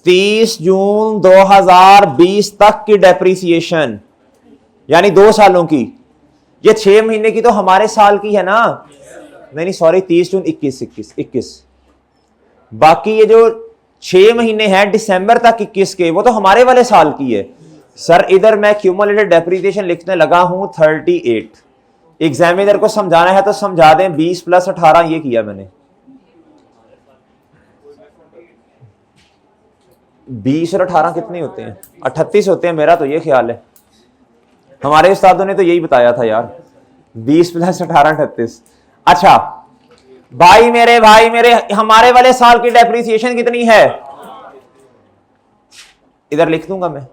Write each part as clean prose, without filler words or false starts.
30 जून 2020 तक की डेप्रीसिएशन यानी 2 सालों की। ये 6 महीने की तो हमारे साल की है ना, नहीं सॉरी 30 जून 21। बाकी ये जो 6 महीने हैं दिसंबर तक 21 के, वो तो हमारे वाले साल की है। सर इधर मैं क्यूमुलेटेड डेप्रीसिएशन लिखने लगा हूं 38। एग्जामिनर को समझाना है तो समझा दें, 20 + 18 ये किया मैंने। 20 और 18 कितने होते हैं? 38 होते हैं, मेरा तो ये ख्याल है। हमारे उस्तादों ने तो यही बताया था यार, 20 + 18 38। अच्छा भाई मेरे हमारे वाले साल की डेप्रीसिएशन कितनी है? इधर लिख दूंगा मैं।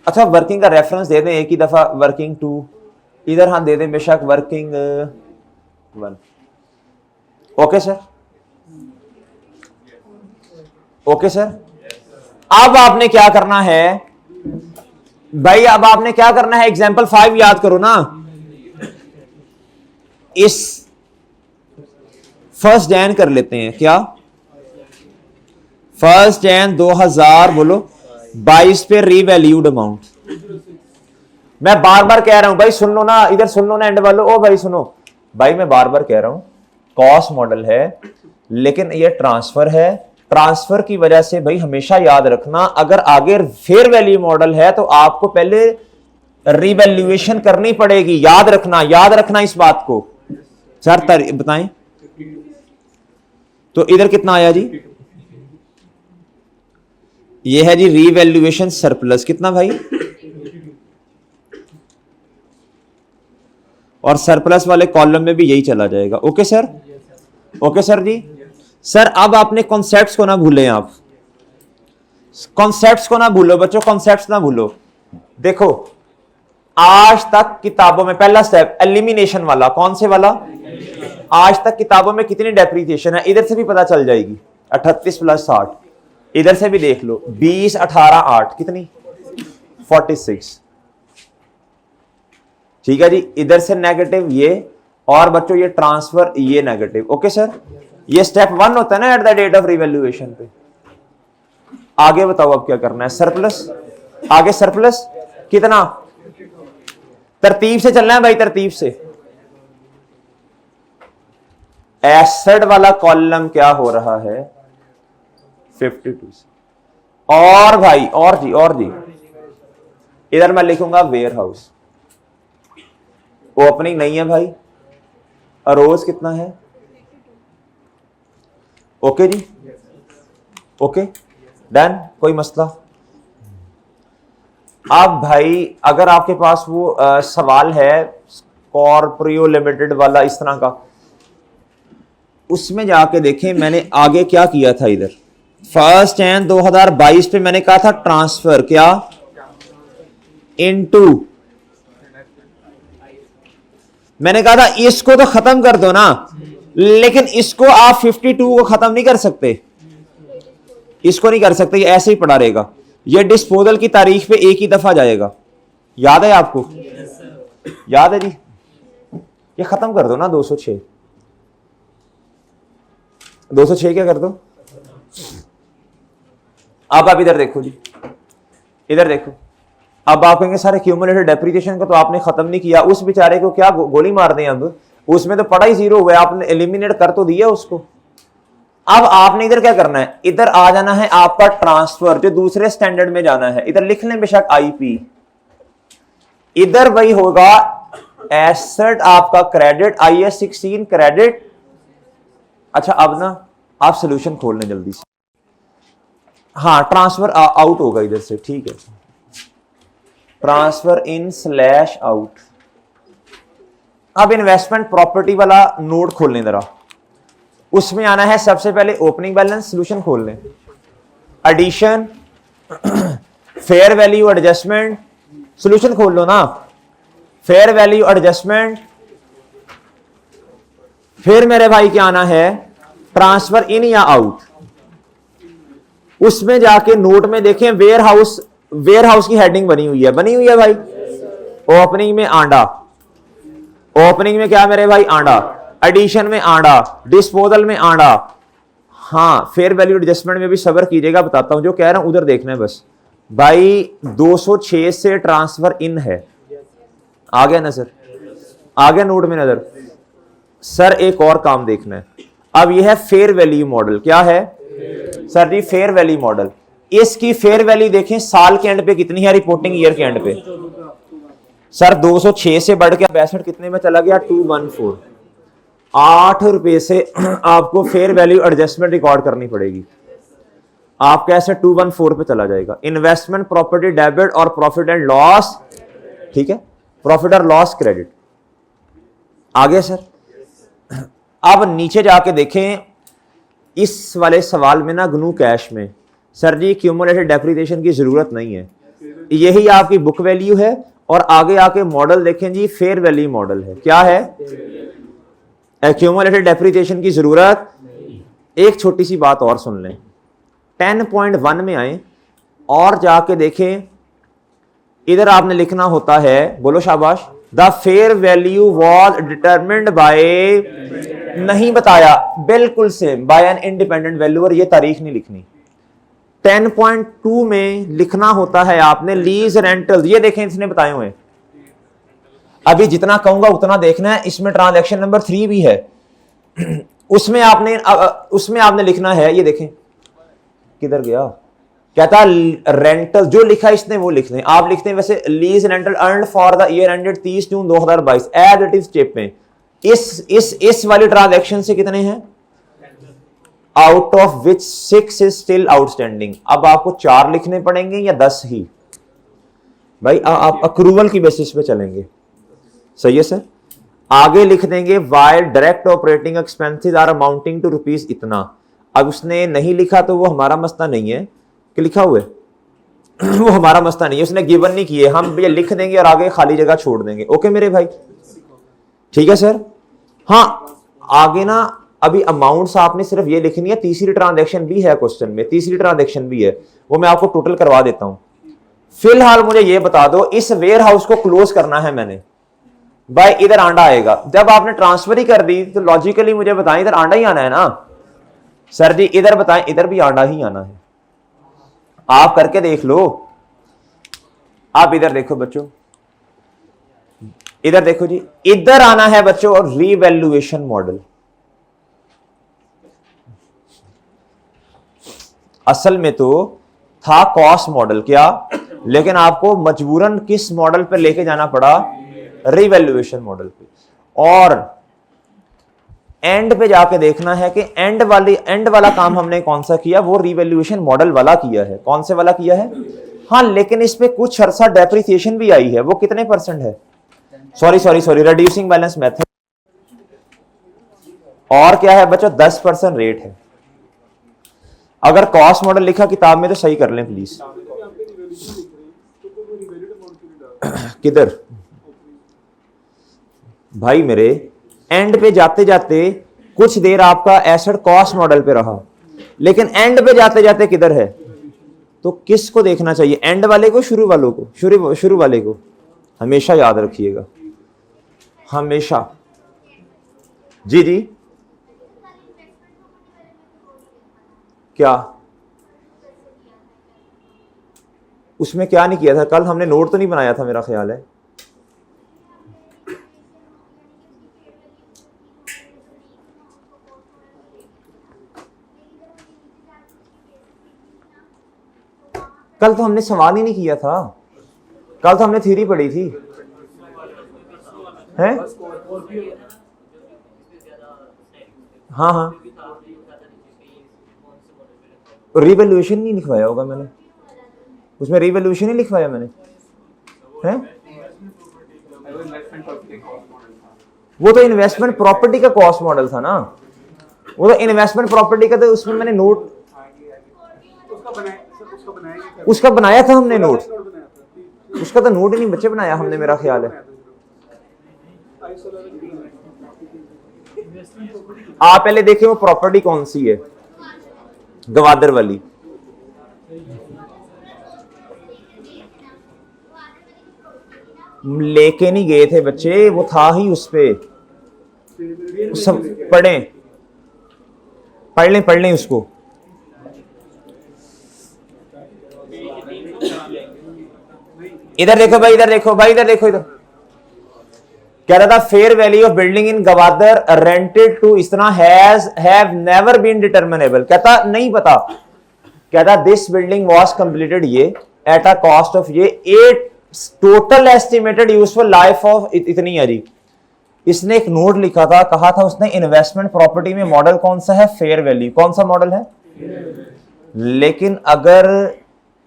अच्छा वर्किंग का रेफरेंस दे दें एक ही दफा, वर्किंग 2 इधर हाँ दे दें बेशक, working 1। Okay sir, okay sir. अब आपने क्या करना है भाई, अब आपने क्या करना है, एग्जाम्पल 5 याद करो ना। इस 1 जनवरी कर लेते हैं, क्या 1 जनवरी 2000 बोलो 22 पे रीवैल्यूड अमाउंट। मैं बार बार कह रहा हूं भाई, सुन लो ना, इधर सुन लो ना एंड वालों, ओ भाई सुनो भाई, मैं बार बार कह रहा हूं कॉस्ट मॉडल है लेकिन ये ट्रांसफर है। ट्रांसफर की वजह से भाई हमेशा याद रखना, अगर आगे फेयर वैल्यू मॉडल है तो आपको पहले रिवैल्यूएशन करनी पड़ेगी। याद रखना इस बात को। सर बताएं तो इधर कितना आया जी? ये है जी रीवैल्यूएशन सरप्लस, कितना भाई? और सरप्लस वाले कॉलम में भी यही चला जाएगा। ओके सर, ओके सर जी। सर अब आपने कॉन्सेप्ट्स को ना भूलें, आप कॉन्सेप्ट्स को ना भूलो बच्चों, कॉन्सेप्ट्स ना भूलो। देखो आज तक किताबों में पहला स्टेप एलिमिनेशन वाला, कौन से वाला? आज तक किताबों में कितनी डेप्रीसिएशन है इधर से भी पता चल जाएगी, 38 + 60। इधर से भी देख लो 20 18 8 कितनी 46। ठीक है जी, इधर से नेगेटिव ये, और बच्चों ये ट्रांसफर ये नेगेटिव। ओके सर, ये स्टेप 1 होता है ना at the date of revaluation पे। आगे बताओ अब क्या करना है? सरप्लस, आगे सरप्लस कितना? तरतीब से चलना है भाई, तरतीब से। एसेट वाला कॉलम क्या हो रहा है 52 से। और भाई और जी इधर मैं लिखूंगा वेयर हाउस। ओपनिंग नहीं है भाई, अरोज कितना है? ओके जी, ओके डन, कोई मसला? अब भाई अगर आपके पास वो सवाल है कॉर्पोरियो लिमिटेड वाला इस तरह का, उसमें जाके देखें मैंने आगे क्या किया था। इधर 1 जनवरी 2022 पे मैंने कहा था ट्रांसफर क्या इनटू, मैंने कहा था इसको तो खत्म कर दो ना, लेकिन इसको आप 52 को खत्म नहीं कर सकते, इसको नहीं कर सकते, ये ऐसे ही पड़ा रहेगा। ये डिस्पोजल की तारीख पे एक ही दफा जाएगा। याद है आपको? याद है जी? ये खत्म कर दो ना 206 क्या कर दो। अब आप इधर देखो जी, इधर देखो। अब आप कहेंगे सारे क्यूमुलेटेड डेप्रीसिएशन को तो आपने खत्म नहीं किया, उस बेचारे को क्या गोली मार दें? अब उसमें तो पड़ा ही 0 हुआ, आपने एलिमिनेट कर तो दिया उसको। अब आपने इधर क्या करना है, इधर आ जाना है आपका ट्रांसफर जो दूसरे स्टैंडर्ड में जाना है। इधर लिख लें बेशक आईपी, इधर वही होगा एसेट आपका क्रेडिट, IAS 16 क्रेडिट। अच्छा अब ना आप सोल्यूशन खोल लें जल्दी से। हाँ ट्रांसफर आउट होगा इधर से, ठीक है, ट्रांसफर इन / आउट। अब इन्वेस्टमेंट प्रॉपर्टी वाला नोट खोल लें जरा, उसमें आना है सबसे पहले ओपनिंग बैलेंस, सोल्यूशन खोल लें, addition, fair value adjustment, solution खोल लो ना, फेयर वैल्यू एडजस्टमेंट। फिर मेरे भाई क्या आना है, ट्रांसफर इन या आउट। उसमें जाके नोट में देखें वेयर हाउस की हेडिंग बनी हुई है भाई। ओपनिंग में आंडा, ओपनिंग में क्या मेरे भाई आंडा, एडिशन में आंडा, डिस्पोजल में आंडा, हाँ, फेयर वैल्यू एडजस्टमेंट में भी सब्र कीजिएगा, बताता हूं जो कह रहा हूं उधर देखना है बस। भाई 206 से ट्रांसफर इन है, आ गया ना सर, आ गया नोट में नजर। सर एक और काम देखना है, अब यह है फेयर वैल्यू मॉडल। क्या है sir ji? Fair value model. इसकी फेयर वैल्यू देखें साल के एंड पे कितनी है, रिपोर्टिंग ईयर के एंड पे। सर 206 से बढ़ के 62 कितने में चला गया? 214। 8 रुपए से आपको फेयर वैल्यू एडजस्टमेंट रिकॉर्ड करनी पड़ेगी। आप कैसे 214 पे चला जाएगा। इन्वेस्टमेंट प्रॉपर्टी डेबिट और प्रॉफिट एंड लॉस, ठीक है, प्रॉफिट और लॉस क्रेडिट। आगे सर, अब नीचे जाके देखें इस वाले सवाल में ना, GNU कैश में सर जी क्यूमुलेटेड डेप्रिसिएशन की जरूरत नहीं है, यही आपकी बुक वैल्यू है। और आगे आके मॉडल देखें जी, फेयर वैल्यू मॉडल है। क्या है? एक्यूमुलेटेड डेप्रिसिएशन की जरूरत। एक छोटी सी बात और सुन लें, 10.1 में आए और जाके देखें, इधर आपने लिखना होता है, बोलो शाबाश, the fair value was determined by, नहीं बताया, बिल्कुल same, by an independent valuer. ये तारीख नहीं लिखनी। 10.2 में लिखना होता है आपने लीज रेंटल, ये देखें इसने बताए हुए। अभी जितना कहूंगा उतना देखना है, इसमें ट्रांजैक्शन नंबर 3 भी है, उसमें आपने लिखना है, ये देखें किधर गया, कहता रेंटल, जो लिखा है इसने वो लिख दें। आप लिखते हैं वैसे lease rental earned for the year ended 30 June 2022 as it is step में। इस वाली ट्रांजैक्शन से कितने हैं? Out of which 6 is still outstanding. अब आपको 4 लिखने पड़ेंगे या 10 ही? भाई आप अक्रूवल की बेसिस पे चलेंगे, सही है सर। आगे लिख देंगे y direct operating expenses are amounting to rupees इतना। अब उसने नहीं लिखा तो वो हमारा मसला नहीं है कि लिखा हुआ है वो हमारा मसला नहीं है, उसने गिवन नहीं किए, हम ये लिख देंगे और आगे खाली जगह छोड़ देंगे। ओके मेरे भाई, ठीक है सर। हाँ आगे ना, अभी अमाउंट्स आपने सिर्फ ये लिखनी है। तीसरी ट्रांजैक्शन भी है क्वेश्चन में, तीसरी ट्रांजैक्शन भी है, वो मैं आपको टोटल करवा देता हूं। फिलहाल मुझे ये बता दो, इस वेयर हाउस को क्लोज करना है मैंने, भाई इधर आंडा आएगा। जब आपने ट्रांसफर ही कर दी तो लॉजिकली मुझे बताएं इधर आंडा ही आना है ना सर जी, इधर बताएं, इधर भी आंडा ही आना है। आप करके देख लो। आप इधर देखो बच्चों, इधर देखो जी, इधर आना है बच्चों और रीवैल्यूएशन मॉडल। असल में तो था कॉस्ट मॉडल, क्या, लेकिन आपको मजबूरन किस मॉडल पे लेके जाना पड़ा? रीवैल्यूएशन मॉडल पे। और एंड पे जाके देखना है कि एंड वाला काम हमने कौन सा किया, वो रीवैल्यूएशन मॉडल वाला किया है। कौन से वाला किया है? हाँ, लेकिन इस पे कुछ अर्सा डेप्रिसिएशन भी आई है, वो कितने परसेंट है? Sorry reducing balance method. और क्या है बच्चों? 10% रेट है। अगर कॉस्ट मॉडल लिखा किताब में तो सही कर लें प्लीज। किधर भाई मेरे, एंड पे जाते जाते कुछ देर आपका एसेट कॉस्ट मॉडल पे रहा, लेकिन एंड पे जाते जाते किधर है? तो किसको देखना चाहिए, एंड वाले को, शुरू वालों को? शुरू वाले को हमेशा याद रखिएगा, हमेशा। जी जी, क्या उसमें क्या नहीं किया था? कल हमने नोट तो नहीं बनाया था मेरा ख्याल है। कल तो हमने सवाल ही नहीं किया था, कल तो हमने थ्योरी पढ़ी थी, हैं? हाँ हाँ, रिवैल्यूएशन नहीं लिखवाया होगा मैंने, उसमें रिवैल्यूएशन ही लिखवाया मैंने, हैं? वो तो इन्वेस्टमेंट प्रॉपर्टी का कॉस्ट मॉडल था ना, वो तो इन्वेस्टमेंट प्रॉपर्टी का, तो उसमें मैंने नोट उसका बनाया था हमने नोट, उसका तो नोट ही नहीं बच्चे बनाया हमने, मेरा ख्याल है। आप पहले देखिए वो प्रॉपर्टी कौन सी है, गवादर वाली। लेके नहीं गए थे बच्चे, वो था ही उस पे, सब पढ़े। पढ़ लें उसको। इधर देखो भाई, इधर देखो भाई, इधर देखो, इधर कह रहा था fair value of building in Gwadar rented to इतना हैव नेवर बीन डिटरमिनेबल। कहता नहीं पता, कहता दिस बिल्डिंग वाज कंप्लीटेड ये एट अ कॉस्ट ऑफ ये 8 total estimated useful life of इतनी है जी। इसने एक नोट लिखा था, कहा था उसने इन्वेस्टमेंट प्रॉपर्टी में मॉडल कौन सा है, फेयर वैल्यू। कौन सा मॉडल है? लेकिन अगर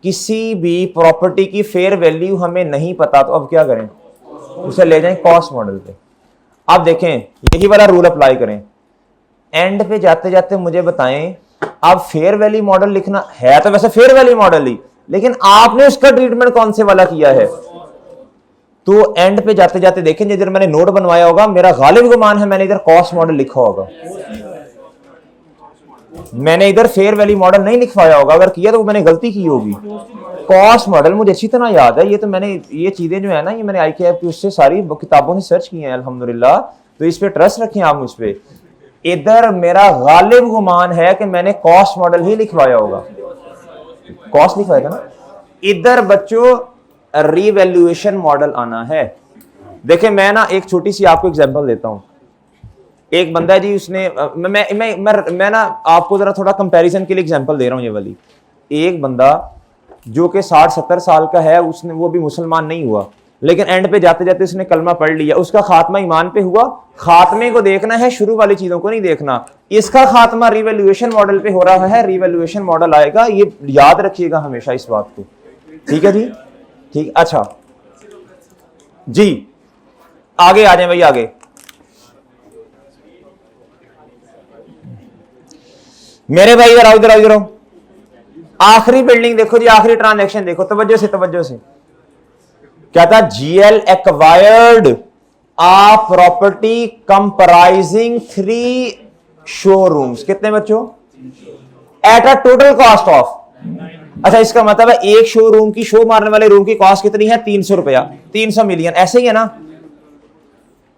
किसी भी प्रॉपर्टी की फेयर वैल्यू हमें नहीं पता तो अब क्या करें, उसे ले जाएं कॉस्ट मॉडल पे। अब देखें यही वाला रूल अप्लाई करें, एंड पे जाते जाते मुझे बताएं अब फेयर वैल्यू मॉडल लिखना है तो वैसे फेयर वैल्यू मॉडल ही, लेकिन आपने उसका ट्रीटमेंट कौन से वाला किया है। तो एंड पे जाते जाते देखें जिधर मैंने नोट बनवाया होगा, मेरा गालिब गुमान है मैंने इधर कॉस्ट मॉडल लिखा होगा, मैंने इधर फेयर वैल्यू मॉडल नहीं लिखवाया होगा। अगर किया तो मैंने गलती की होगी। कॉस्ट मॉडल मुझे अच्छी तरह याद है, ये तो मैंने ये चीजें जो है ना ये मैंने IKF की उससे सारी किताबों से सर्च की हैं अल्हम्दुलिल्लाह, तो इस पे ट्रस्ट रखें आप मुझ पे। इधर मेरा गालिब गुमान है कि मैंने कॉस्ट मॉडल ही लिखवाया होगा, कॉस्ट लिखवाया था ना। इधर बच्चों रिवैल्यूएशन मॉडल आना है। देखिए मैं ना एक छोटी सी आपको एग्जांपल देता हूं। एक बंदा जी उसने मैं ना आपको जरा थोड़ा कंपैरिजन के लिए एग्जांपल दे रहा हूं ये वाली। एक बंदा जो कि 60-70 साल का है, उसने वो भी मुसलमान नहीं हुआ, लेकिन एंड पे जाते जाते उसने कलमा पढ़ लिया, उसका खात्मा ईमान पे हुआ। खात्मे को देखना है, शुरू वाली चीजों को नहीं देखना। इसका खात्मा रिवैल्यूएशन मॉडल पे हो रहा है, रिवैल्यूएशन मॉडल आएगा, ये याद रखिएगा हमेशा इस बात को, ठीक है जी, ठीक। अच्छा जी आगे आ जाए भाई, आगे मेरे भाई इधर आओ, इधर आओ, इधर आओ। आखिरी बिल्डिंग देखो जी, आखिरी ट्रांजैक्शन देखो, तवज्जो से, तवज्जो से। क्या था? GL एक्वायर्ड आ प्रॉपर्टी कंप्राइजिंग 3 शोरूम्स। कितने बच्चों? At a total cost of, अच्छा इसका मतलब है एक शोरूम की, शो मारने वाले रूम की कॉस्ट कितनी है? 300 रुपया, 300 मिलियन, ऐसे ही है ना।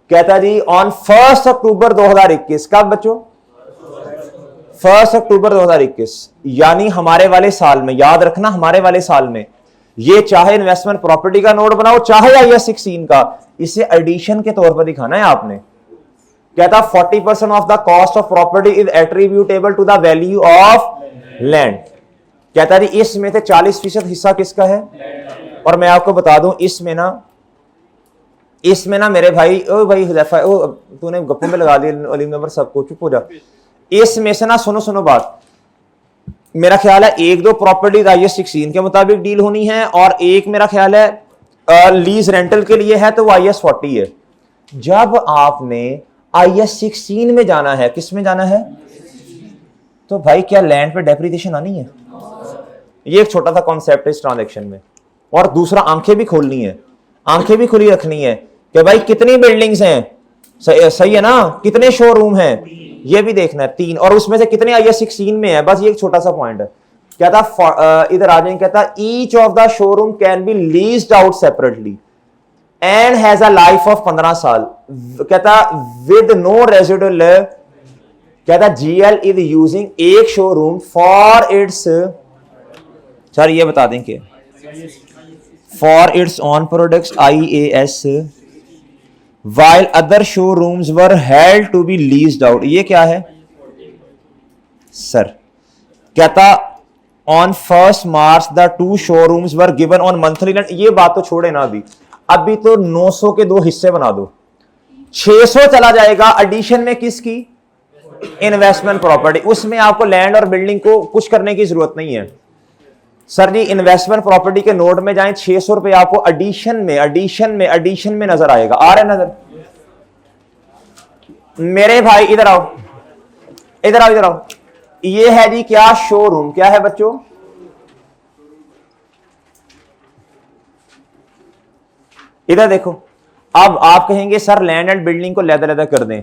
कहता जी ऑन 1 अक्टूबर 2021, कब बच्चों? 1 अक्टूबर 2021, यानी हमारे वाले साल में, याद रखना हमारे वाले साल में। ये चाहे इन्वेस्टमेंट प्रॉपर्टी का नोट बनाओ चाहे IAS 16 का, इसे एडिशन के तौर पर दिखाना है आपने। कहता 40% of the cost of property is attributable to the value of land. कहता जी इसमें से 40% हिस्सा किसका है? और मैं आपको बता दूं इसमें ना मेरे भाई, ओ भाई हुज़ैफा, ओ तूने गप्पों में लगा दिया अलीम नंबर सबको, चुप हो जा। इसमें से ना सुनो बात, मेरा ख्याल है 1-2 प्रॉपर्टीज IAS 16 के मुताबिक डील होनी है, और एक मेरा ख्याल है लीज रेंटल के लिए है तो वो IAS 40 है। जब आपने IAS 16 में जाना है, किस में जाना है? तो भाई क्या लैंड पे डेप्रिसिएशन आनी है? ये एक छोटा सा कॉन्सेप्ट है इस ट्रांजैक्शन में। और दूसरा आंखें भी खोलनी है, आंखें भी खुली रखनी है कि भाई कितनी बिल्डिंग्स हैं, सही है ना, कितने शोरूम हैं ये भी देखना है, 3, और उसमें से कितने IAS 16 में है, बस ये एक छोटा सा पॉइंट है। कहता इधर आ जाएंगे, कहता each of the showroom can be leased out separately and has a life of 15 साल। कहता विद नो रेजिडुअल। कहता GL इज यूजिंग एक शोरूम फॉर इट्स, सर ये बता दें कि for its on products IAS while other showrooms were held to be leased out। ये क्या है सर? कहता on 1 March the 2 showrooms were given on monthly rent। ये बात तो छोड़े ना, अभी तो 900 के 2 हिस्से बना दो, 600 चला जाएगा। एडिशन में किसकी? इन्वेस्टमेंट प्रॉपर्टी, उसमें आपको लैंड और बिल्डिंग को कुछ करने की जरूरत नहीं है। सर जी इन्वेस्टमेंट प्रॉपर्टी के नोट में जाएं, 600 रुपए आपको एडिशन में नजर आएगा। आ रहा है नजर? मेरे भाई इधर आओ, इधर आओ, इधर आओ। ये है जी क्या? शोरूम। क्या है बच्चों? इधर देखो। अब आप कहेंगे सर लैंड एंड बिल्डिंग को लैदा कर दें।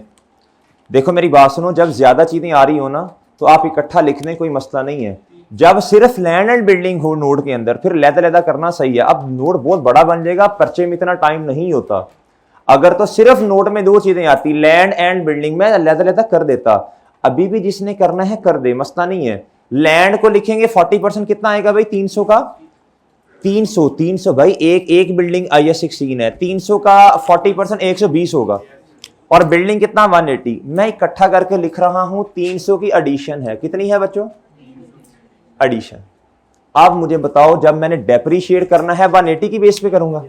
देखो मेरी बात सुनो, जब ज्यादा चीजें आ रही हो ना तो आप इकट्ठा लिख दें, कोई मसला नहीं है। जब सिर्फ लैंड एंड बिल्डिंग हो नोड के अंदर, फिर लैदा करना सही है। अब नोड बहुत बड़ा बन जाएगा, पर्चे में इतना टाइम नहीं होता। अगर तो सिर्फ नोट में 2 चीजें आती, लैंड एंड बिल्डिंग, में लैदा कर देता। अभी भी जिसने करना है कर दे, मसला नहीं है। लैंड को लिखेंगे 40% कितना आएगा भाई 300 का 300 भाई, एक बिल्डिंग IS 16 है, 300 का 40% 120 होगा, और बिल्डिंग कितना 180। मैं इकट्ठा करके लिख रहा हूं 300 की एडिशन है, कितनी है बच्चों एडिशन। अब मुझे बताओ जब मैंने डेप्रीशिएट करना है 180 की बेस पे करूंगा,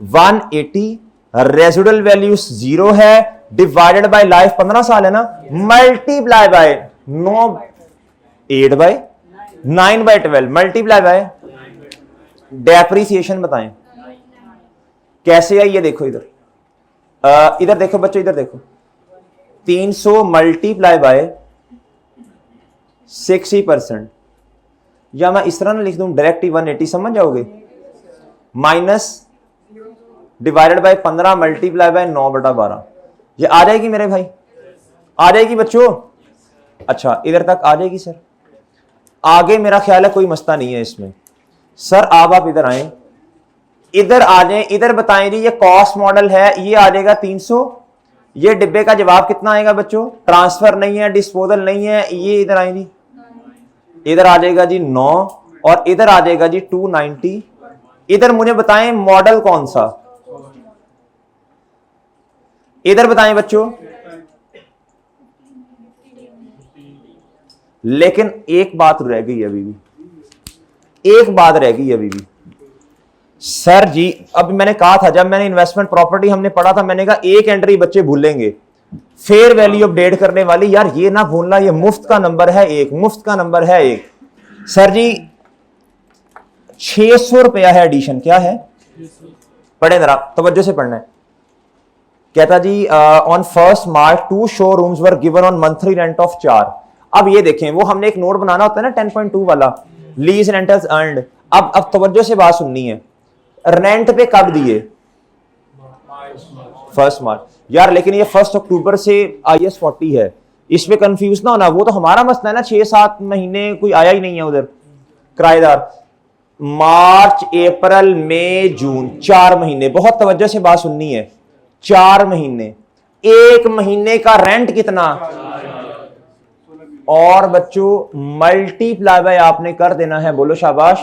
180 रेजिडुअल वैल्यू 0 है, डिवाइडेड बाय लाइफ 15 साल है ना, multiply by 9/12 multiply by depreciation. बताएं कैसे है ये, देखो इधर देखो बच्चों, इधर देखो 300 मल्टीप्लाई बाय 60%, या मैं इस तरह ना लिख दूं डायरेक्ट 180, समझ जाओगे, minus divided by 15 multiply by 9/12, ये आ जाएगी मेरे भाई, आ जाएगी बच्चों। अच्छा इधर तक आ जाएगी सर, आगे मेरा ख्याल है कोई मसला नहीं है इसमें। सर आप इधर आए, इधर आ जाए, इधर बताएं जी, ये कॉस्ट मॉडल है, ये आ जाएगा 300, ये डिब्बे का जवाब कितना आएगा बच्चों, ट्रांसफर नहीं है, डिस्पोजल नहीं है, ये इधर आए जी, इधर आ जाएगा जी 9, और इधर आ जाएगा जी 290। इधर मुझे बताएं मॉडल कौन सा, इधर बताएं बच्चों। लेकिन एक बात रह गई अभी भी, एक बात रह गई अभी भी सर जी। अब मैंने कहा था, जब मैंने इन्वेस्टमेंट प्रॉपर्टी हमने पढ़ा था, मैंने कहा एक एंट्री बच्चे भूलेंगे, फेयर वैल्यू अपडेट करने वाली, यार ये ना भूलना, ये मुफ्त का नंबर है एक, मुफ्त का नंबर है एक। सर जी 600 रुपया है एडिशन, क्या है पढ़े जरा, तवज्जो से पढ़ना है। कहता ji on 1 March 2 showrooms were given on monthly rent of 4। अब ये देखें, वो हमने एक नोट बनाना होता है ना 10.2 वाला, लीज रेंटल्स अर्न्ड। अब तवज्जो से बात सुननी है, रेंट पे कब दिए 1 मार्च यार, लेकिन ये 1 अक्टूबर से IS 40 है, इस पे कंफ्यूज ना होना, वो तो हमारा मसला है ना, 6-7 महीने कोई आया ही नहीं है उधर किराएदार। मार्च अप्रैल मई जून 4 महीने, बहुत तवज्जो से बात सुननी है, 4 महीने, एक महीने का रेंट कितना, और बच्चों मल्टीप्लाई बाय आपने कर देना है, बोलो शाबाश,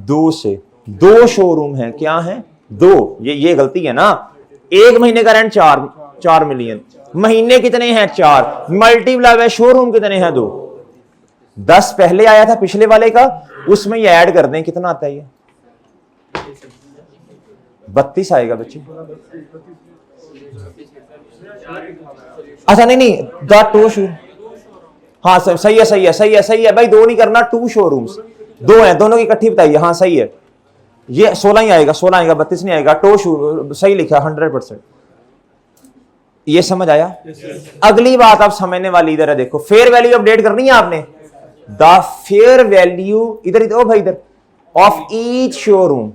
2 से। 2 शोरूम है, क्या है 2, ये गलती है ना, एक महीने का रेंट 4 मिलियन, महीने कितने हैं 4, मल्टीप्लाई बाय शोरूम कितने हैं 2, 10 पहले आया था पिछले वाले का, उसमें ये ऐड कर दें, कितना आता है ये 32 आएगा बच्चे। अच्छा नहीं द 2 शो, हाँ सही है भाई, 2 नहीं करना, 2 शोरूम्स 2 हैं, दोनों की इकट्ठी बताइए, हाँ सही है, ये 16 ही आएगा, 16 आएगा, 32 नहीं आएगा, सही लिखा 100%, ये समझ आया। अगली बात आप समझने वाली इधर है, देखो फेयर वैल्यू अपडेट करनी है आपने, द फेयर वैल्यू इधर ओ भाई इधर of each showroom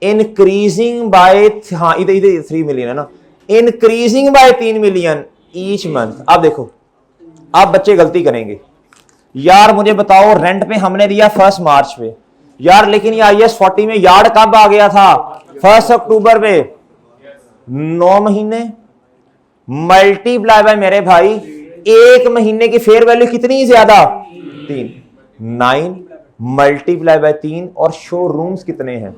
increasing by, हाँ इधर 3 मिलियन है ना, increasing by 3 million each month. अब देखो, आप बच्चे गलती करेंगे यार, मुझे बताओ रेंट पे हमने दिया 1 मार्च पे यार, लेकिन ये IS 40 में यार्ड कब आ गया था 1 अक्टूबर पे, 9 महीने मल्टीप्लाई बाय मेरे भाई एक महीने की फेयर वैल्यू कितनी ज्यादा 3, 9 मल्टीप्लाई बाय 3, और शोरूम्स कितने हैं,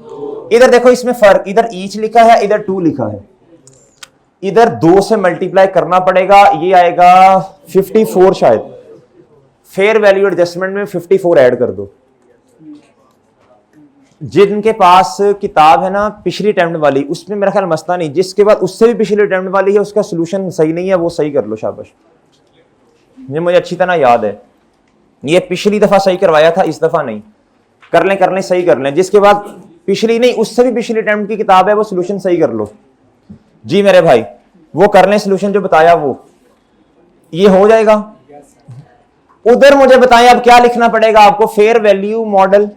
इधर देखो इसमें फर्क, इधर ईच लिखा है, इधर 2 लिखा है, इधर 2 से मल्टीप्लाई करना पड़ेगा, ये आएगा 54 शायद, फेयर वैल्यू एडजस्टमेंट में 54 ऐड कर दो। जिनके पास किताब है ना पिछली अटेम्प्ट वाली, उसमें मेरा ख्याल मसला नहीं, जिसके बाद उससे भी पिछली अटेम्प्ट वाली है, उसका सोल्यूशन सही नहीं है, वो सही कर लो, शाबाश, ये मुझे अच्छी तरह याद है, ये पिछली दफा सही करवाया था, इस दफा नहीं, कर लें सही कर लें, जिसके बाद पिछली नहीं उससे भी पिछली अटेम्प्ट की किताब है, वो सोल्यूशन सही कर लो जी मेरे भाई, वो कर लें सोल्यूशन जो बताया, वो ये हो जाएगा। उधर मुझे बताएं अब क्या लिखना पड़ेगा आपको, फेयर वैल्यू मॉडल,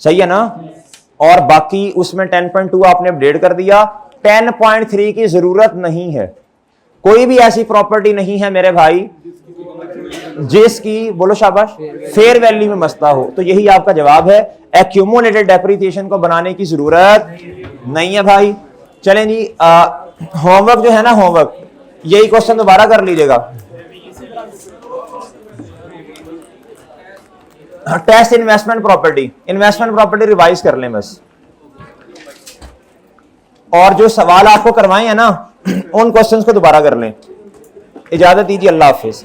सही है ना, और बाकी उसमें 10.2 आपने अपडेट कर दिया, 10.3 की जरूरत नहीं है, कोई भी ऐसी प्रॉपर्टी नहीं है मेरे भाई जिसकी, बोलो शाबाश, फेयर वैल्यू में मसला हो, तो यही आपका जवाब है, एक्यूमुलेटेड डेप्रिसिएशन को बनाने की जरूरत नहीं है भाई। चलें जी, होमवर्क जो है ना, होमवर्क यही क्वेश्चन दोबारा कर लीजिएगा। टेस्ट इन्वेस्टमेंट प्रॉपर्टी रिवाइज कर लें बस, और जो सवाल आपको करवाए हैं ना उन क्वेश्चंस को दोबारा कर लें। इजाजत दीजिए, अल्लाह हाफिज।